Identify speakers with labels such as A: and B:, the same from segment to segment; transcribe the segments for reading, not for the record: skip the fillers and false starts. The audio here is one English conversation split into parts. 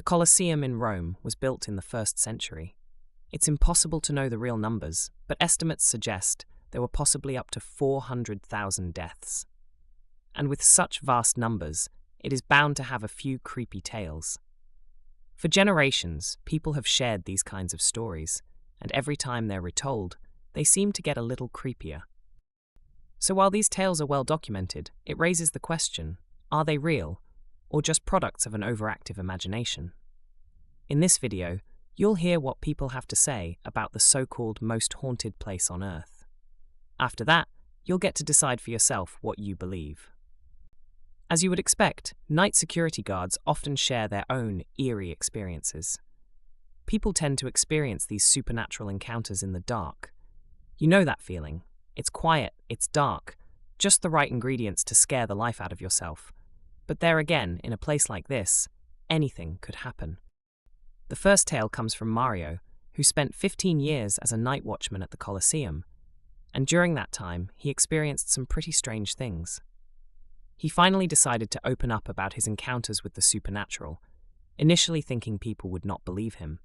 A: Colosseum in Rome was built in the 1st century. It's impossible to know the real numbers, but estimates suggest there were possibly up to 400,000 deaths. And with such vast numbers, it is bound to have a few creepy tales. For generations, people have shared these kinds of stories, and every time they're retold, they seem to get a little creepier. So while these tales are well documented, it raises the question, are they real, or just products of an overactive imagination? In this video, you'll hear what people have to say about the so-called most haunted place on Earth. After that, you'll get to decide for yourself what you believe. As you would expect, night security guards often share their own eerie experiences. People tend to experience these supernatural encounters in the dark. You know that feeling. It's quiet, it's dark, just the right ingredients to scare the life out of yourself. But there again, in a place like this, anything could happen. The first tale comes from Mario, who spent 15 years as a night watchman at the Colosseum, and during that time, he experienced some pretty strange things. He finally decided to open up about his encounters with the supernatural, initially thinking people would not believe him.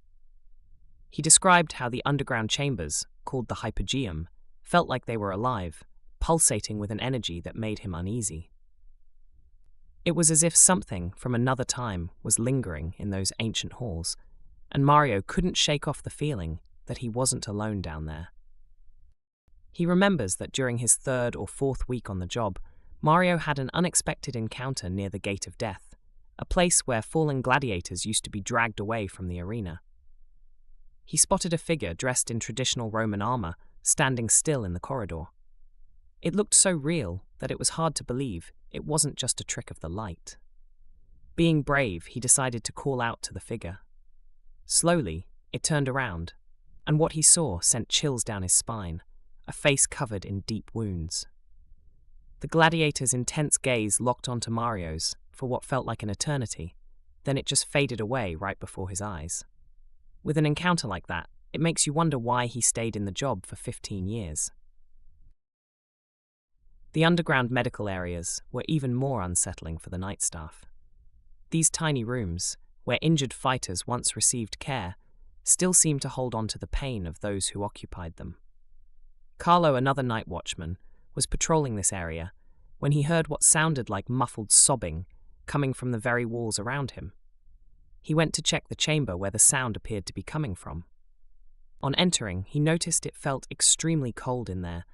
A: He described how the underground chambers, called the hypogeum, felt like they were alive, pulsating with an energy that made him uneasy. It was as if something from another time was lingering in those ancient halls, and Mario couldn't shake off the feeling that he wasn't alone down there. He remembers that during his 3rd or 4th week on the job, Mario had an unexpected encounter near the Gate of Death, a place where fallen gladiators used to be dragged away from the arena. He spotted a figure dressed in traditional Roman armor, standing still in the corridor. It looked so real that it was hard to believe it wasn't just a trick of the light. Being brave, he decided to call out to the figure. Slowly, it turned around, and what he saw sent chills down his spine, a face covered in deep wounds. The gladiator's intense gaze locked onto Mario's for what felt like an eternity, then it just faded away right before his eyes. With an encounter like that, it makes you wonder why he stayed in the job for 15 years. The underground medical areas were even more unsettling for the night staff. These tiny rooms, where injured fighters once received care, still seemed to hold on to the pain of those who occupied them. Carlo, another night watchman, was patrolling this area when he heard what sounded like muffled sobbing coming from the very walls around him. He went to check the chamber where the sound appeared to be coming from. On entering, he noticed it felt extremely cold in there,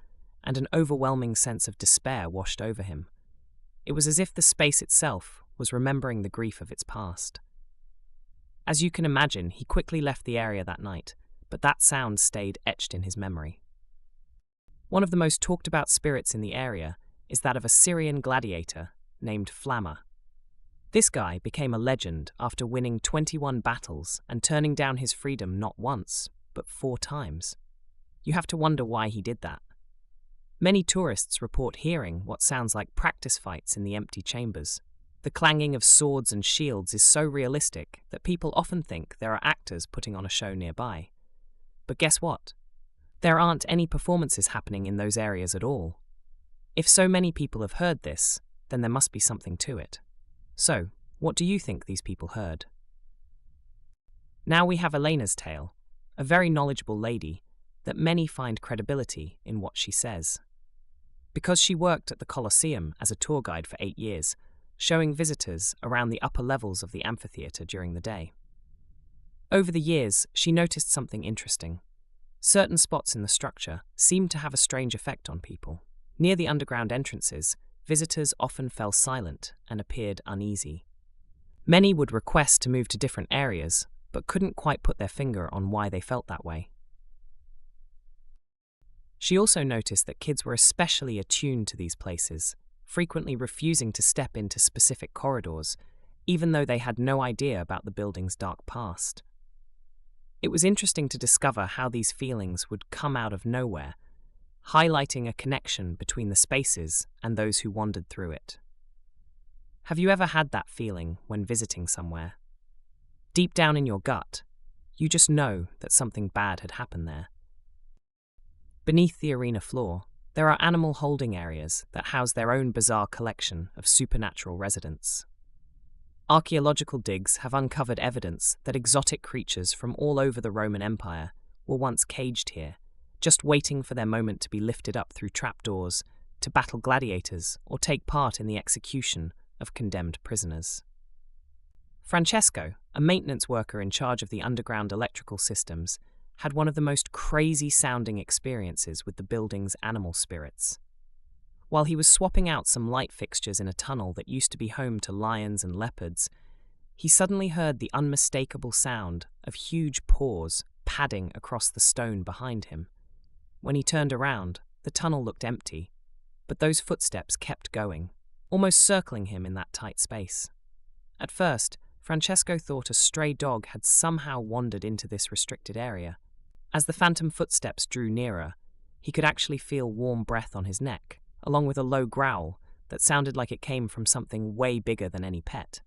A: and an overwhelming sense of despair washed over him. It was as if the space itself was remembering the grief of its past. As you can imagine, he quickly left the area that night, but that sound stayed etched in his memory. One of the most talked about spirits in the area is that of a Syrian gladiator named Flamma. This guy became a legend after winning 21 battles and turning down his freedom not once, but 4 times. You have to wonder why he did that. Many tourists report hearing what sounds like practice fights in the empty chambers. The clanging of swords and shields is so realistic that people often think there are actors putting on a show nearby. But guess what? There aren't any performances happening in those areas at all. If so many people have heard this, then there must be something to it. So, what do you think these people heard? Now we have Elena's tale, a very knowledgeable lady that many find credibility in what she says. Because she worked at the Colosseum as a tour guide for 8 years, showing visitors around the upper levels of the amphitheater during the day. Over the years, she noticed something interesting. Certain spots in the structure seemed to have a strange effect on people. Near the underground entrances, visitors often fell silent and appeared uneasy. Many would request to move to different areas, but couldn't quite put their finger on why they felt that way. She also noticed that kids were especially attuned to these places, frequently refusing to step into specific corridors, even though they had no idea about the building's dark past. It was interesting to discover how these feelings would come out of nowhere, highlighting a connection between the spaces and those who wandered through it. Have you ever had that feeling when visiting somewhere? Deep down in your gut, you just know that something bad had happened there. Beneath the arena floor, there are animal holding areas that house their own bizarre collection of supernatural residents. Archaeological digs have uncovered evidence that exotic creatures from all over the Roman Empire were once caged here, just waiting for their moment to be lifted up through trapdoors to battle gladiators or take part in the execution of condemned prisoners. Francesco, a maintenance worker in charge of the underground electrical systems, had one of the most crazy-sounding experiences with the building's animal spirits. While he was swapping out some light fixtures in a tunnel that used to be home to lions and leopards, he suddenly heard the unmistakable sound of huge paws padding across the stone behind him. When he turned around, the tunnel looked empty, but those footsteps kept going, almost circling him in that tight space. At first, Francesco thought a stray dog had somehow wandered into this restricted area. As the phantom footsteps drew nearer, he could actually feel warm breath on his neck, along with a low growl that sounded like it came from something way bigger than any pet.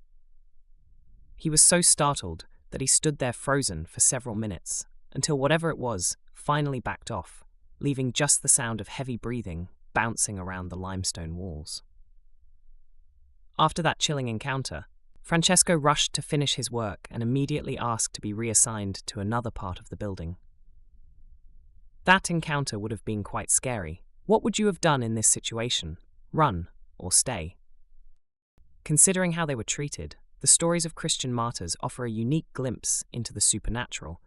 A: He was so startled that he stood there frozen for several minutes, until whatever it was finally backed off, leaving just the sound of heavy breathing bouncing around the limestone walls. After that chilling encounter, Francesco rushed to finish his work and immediately asked to be reassigned to another part of the building. That encounter would have been quite scary. What would you have done in this situation? Run or stay? Considering how they were treated, the stories of Christian martyrs offer a unique glimpse into the supernatural.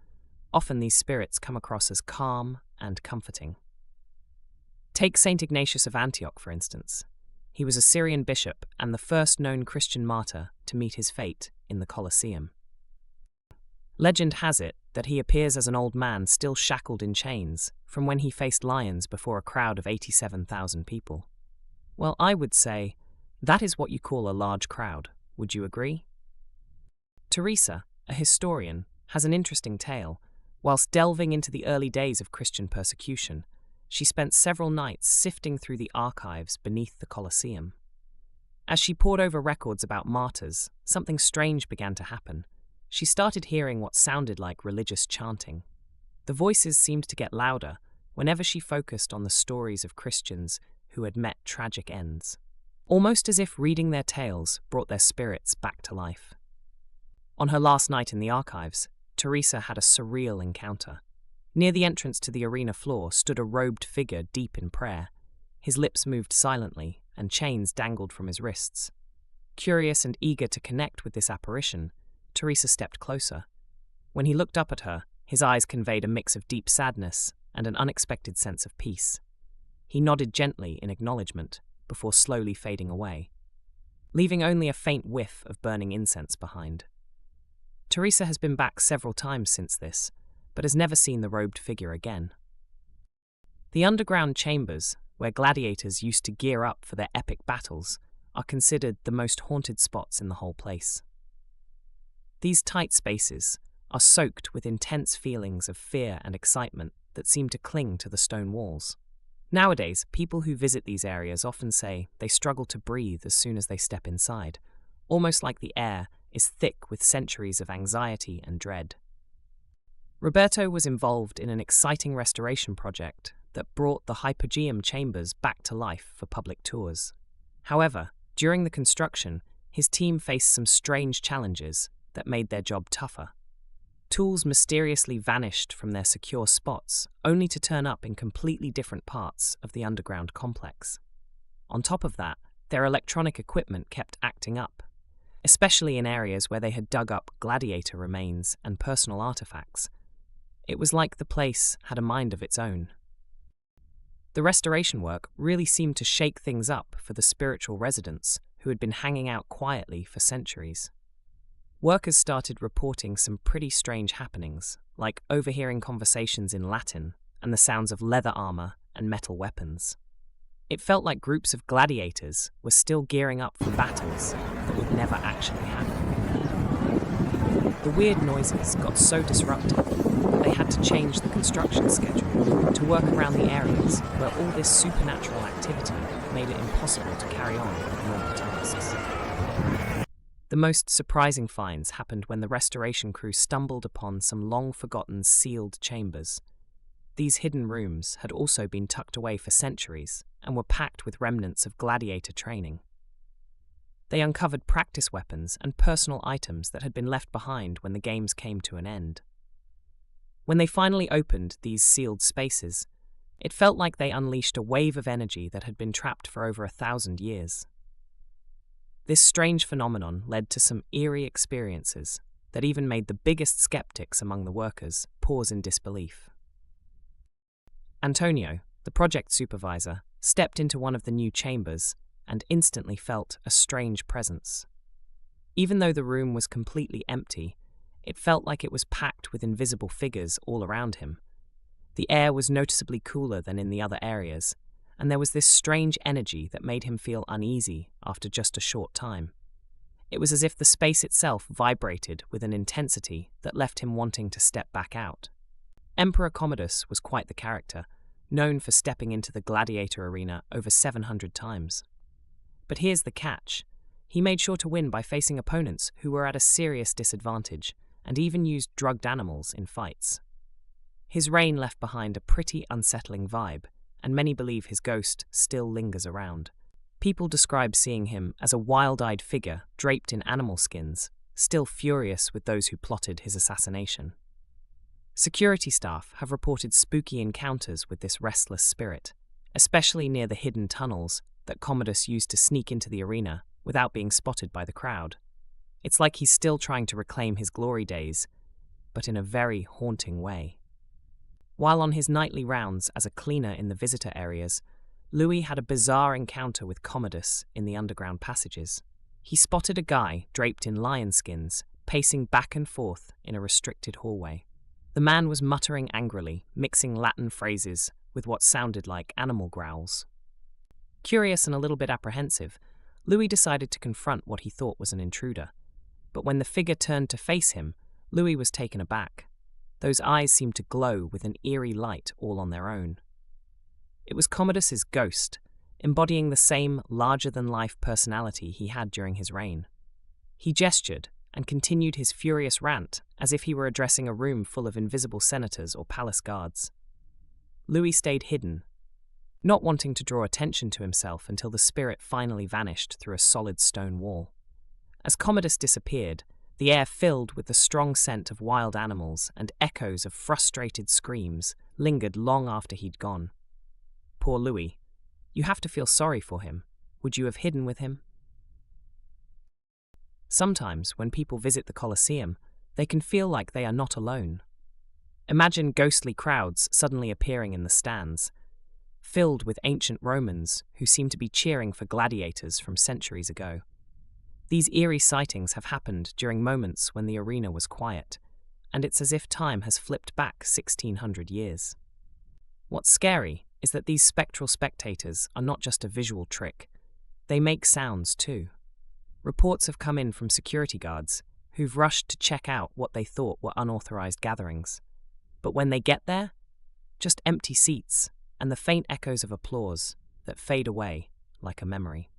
A: Often these spirits come across as calm and comforting. Take Saint Ignatius of Antioch, for instance. He was a Syrian bishop and the first known Christian martyr to meet his fate in the Colosseum. Legend has it that he appears as an old man still shackled in chains from when he faced lions before a crowd of 87,000 people. Well, I would say that is what you call a large crowd. Would you agree? Teresa, a historian, has an interesting tale. Whilst delving into the early days of Christian persecution, she spent several nights sifting through the archives beneath the Colosseum. As she pored over records about martyrs, something strange began to happen. She started hearing what sounded like religious chanting. The voices seemed to get louder whenever she focused on the stories of Christians who had met tragic ends, almost as if reading their tales brought their spirits back to life. On her last night in the archives, Teresa had a surreal encounter. Near the entrance to the arena floor stood a robed figure deep in prayer. His lips moved silently, and chains dangled from his wrists. Curious and eager to connect with this apparition, Teresa stepped closer. When he looked up at her, his eyes conveyed a mix of deep sadness and an unexpected sense of peace. He nodded gently in acknowledgement before slowly fading away, leaving only a faint whiff of burning incense behind. Teresa has been back several times since this, but has never seen the robed figure again. The underground chambers, where gladiators used to gear up for their epic battles, are considered the most haunted spots in the whole place. These tight spaces are soaked with intense feelings of fear and excitement that seem to cling to the stone walls. Nowadays, people who visit these areas often say they struggle to breathe as soon as they step inside, almost like the air is thick with centuries of anxiety and dread. Roberto was involved in an exciting restoration project that brought the hypogeum chambers back to life for public tours. However, during the construction, his team faced some strange challenges that made their job tougher. Tools mysteriously vanished from their secure spots, only to turn up in completely different parts of the underground complex. On top of that, their electronic equipment kept acting up, especially in areas where they had dug up gladiator remains and personal artifacts. It was like the place had a mind of its own. The restoration work really seemed to shake things up for the spiritual residents who had been hanging out quietly for centuries. Workers started reporting some pretty strange happenings, like overhearing conversations in Latin and the sounds of leather armor and metal weapons. It felt like groups of gladiators were still gearing up for battles that would never actually happen. The weird noises got so disruptive that they had to change the construction schedule to work around the areas where all this supernatural activity made it impossible to carry on with normal tasks. The most surprising finds happened when the restoration crew stumbled upon some long-forgotten sealed chambers. These hidden rooms had also been tucked away for centuries and were packed with remnants of gladiator training. They uncovered practice weapons and personal items that had been left behind when the games came to an end. When they finally opened these sealed spaces, it felt like they unleashed a wave of energy that had been trapped for over 1,000 years. This strange phenomenon led to some eerie experiences that even made the biggest skeptics among the workers pause in disbelief. Antonio, the project supervisor, stepped into one of the new chambers and instantly felt a strange presence. Even though the room was completely empty, it felt like it was packed with invisible figures all around him. The air was noticeably cooler than in the other areas, and there was this strange energy that made him feel uneasy after just a short time. It was as if the space itself vibrated with an intensity that left him wanting to step back out. Emperor Commodus was quite the character, known for stepping into the Gladiator arena over 700 times. But here's the catch. He made sure to win by facing opponents who were at a serious disadvantage, and even used drugged animals in fights. His reign left behind a pretty unsettling vibe, and many believe his ghost still lingers around. People describe seeing him as a wild-eyed figure draped in animal skins, still furious with those who plotted his assassination. Security staff have reported spooky encounters with this restless spirit, especially near the hidden tunnels that Commodus used to sneak into the arena without being spotted by the crowd. It's like he's still trying to reclaim his glory days, but in a very haunting way. While on his nightly rounds as a cleaner in the visitor areas, Louis had a bizarre encounter with Commodus in the underground passages. He spotted a guy draped in lion skins, pacing back and forth in a restricted hallway. The man was muttering angrily, mixing Latin phrases with what sounded like animal growls. Curious and a little bit apprehensive, Louis decided to confront what he thought was an intruder. But when the figure turned to face him, Louis was taken aback. Those eyes seemed to glow with an eerie light all on their own. It was Commodus's ghost, embodying the same larger-than-life personality he had during his reign. He gestured and continued his furious rant as if he were addressing a room full of invisible senators or palace guards. Louis stayed hidden, not wanting to draw attention to himself until the spirit finally vanished through a solid stone wall. As Commodus disappeared, the air filled with the strong scent of wild animals, and echoes of frustrated screams lingered long after he'd gone. Poor Louis. You have to feel sorry for him. Would you have hidden with him? Sometimes, when people visit the Colosseum, they can feel like they are not alone. Imagine ghostly crowds suddenly appearing in the stands, filled with ancient Romans who seem to be cheering for gladiators from centuries ago. These eerie sightings have happened during moments when the arena was quiet, and it's as if time has flipped back 1,600 years. What's scary is that these spectral spectators are not just a visual trick, they make sounds too. Reports have come in from security guards who've rushed to check out what they thought were unauthorized gatherings. But when they get there, just empty seats and the faint echoes of applause that fade away like a memory.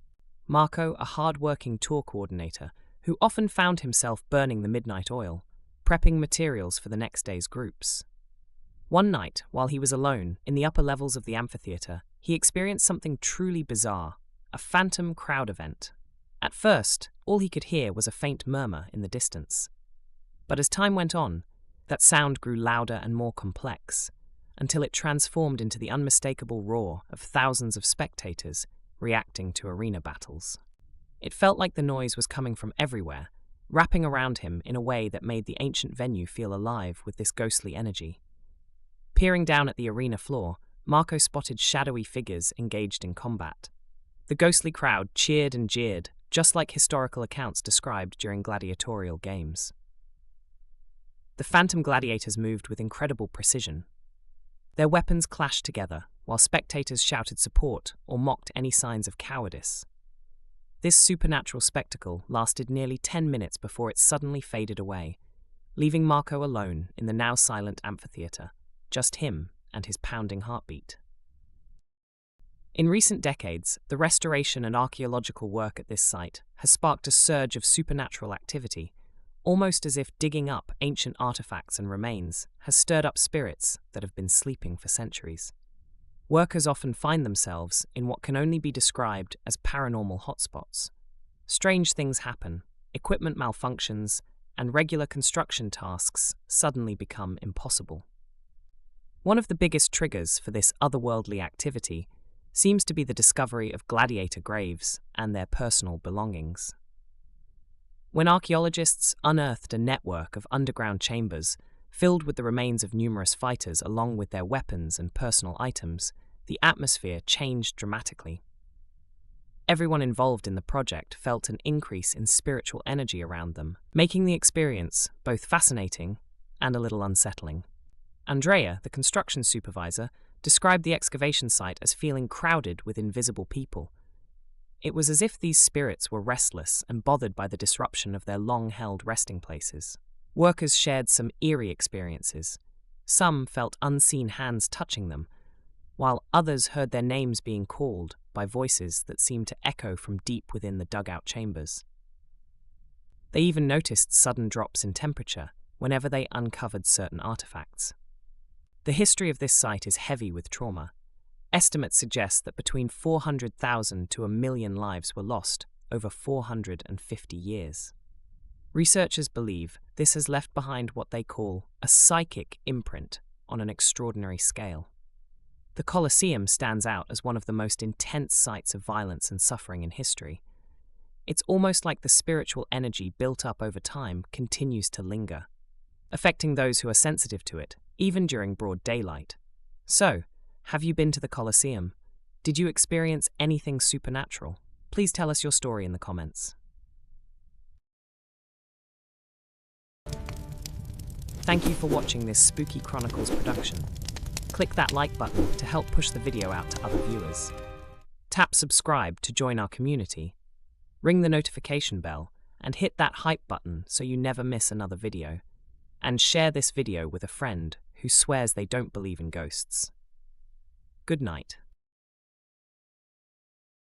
A: Marco, a hard-working tour coordinator who often found himself burning the midnight oil, prepping materials for the next day's groups. One night, while he was alone in the upper levels of the amphitheater, he experienced something truly bizarre, a phantom crowd event. At first, all he could hear was a faint murmur in the distance. But as time went on, that sound grew louder and more complex, until it transformed into the unmistakable roar of thousands of spectators reacting to arena battles. It felt like the noise was coming from everywhere, wrapping around him in a way that made the ancient venue feel alive with this ghostly energy. Peering down at the arena floor, Marco spotted shadowy figures engaged in combat. The ghostly crowd cheered and jeered, just like historical accounts described during gladiatorial games. The phantom gladiators moved with incredible precision. Their weapons clashed together, while spectators shouted support or mocked any signs of cowardice. This supernatural spectacle lasted nearly 10 minutes before it suddenly faded away, leaving Marco alone in the now silent amphitheater, just him and his pounding heartbeat. In recent decades, the restoration and archaeological work at this site has sparked a surge of supernatural activity, almost as if digging up ancient artifacts and remains has stirred up spirits that have been sleeping for centuries. Workers often find themselves in what can only be described as paranormal hotspots, strange things happen, equipment malfunctions, and regular construction tasks suddenly become impossible. One of the biggest triggers for this otherworldly activity seems to be the discovery of gladiator graves and their personal belongings. When archaeologists unearthed a network of underground chambers filled with the remains of numerous fighters along with their weapons and personal items, the atmosphere changed dramatically. Everyone involved in the project felt an increase in spiritual energy around them, making the experience both fascinating and a little unsettling. Andrea, the construction supervisor, described the excavation site as feeling crowded with invisible people. It was as if these spirits were restless and bothered by the disruption of their long-held resting places. Workers shared some eerie experiences. Some felt unseen hands touching them, while others heard their names being called by voices that seemed to echo from deep within the dugout chambers. They even noticed sudden drops in temperature whenever they uncovered certain artifacts. The history of this site is heavy with trauma. Estimates suggest that between 400,000 to 1 million lives were lost over 450 years. Researchers believe this has left behind what they call a psychic imprint on an extraordinary scale. The Colosseum stands out as one of the most intense sites of violence and suffering in history. It's almost like the spiritual energy built up over time continues to linger, affecting those who are sensitive to it, even during broad daylight. So, have you been to the Colosseum? Did you experience anything supernatural? Please tell us your story in the comments. Thank you for watching this Spooky Chronicles production. Click that like button to help push the video out to other viewers. Tap subscribe to join our community. Ring the notification bell and hit that hype button so you never miss another video. And share this video with a friend who swears they don't believe in ghosts. Good night.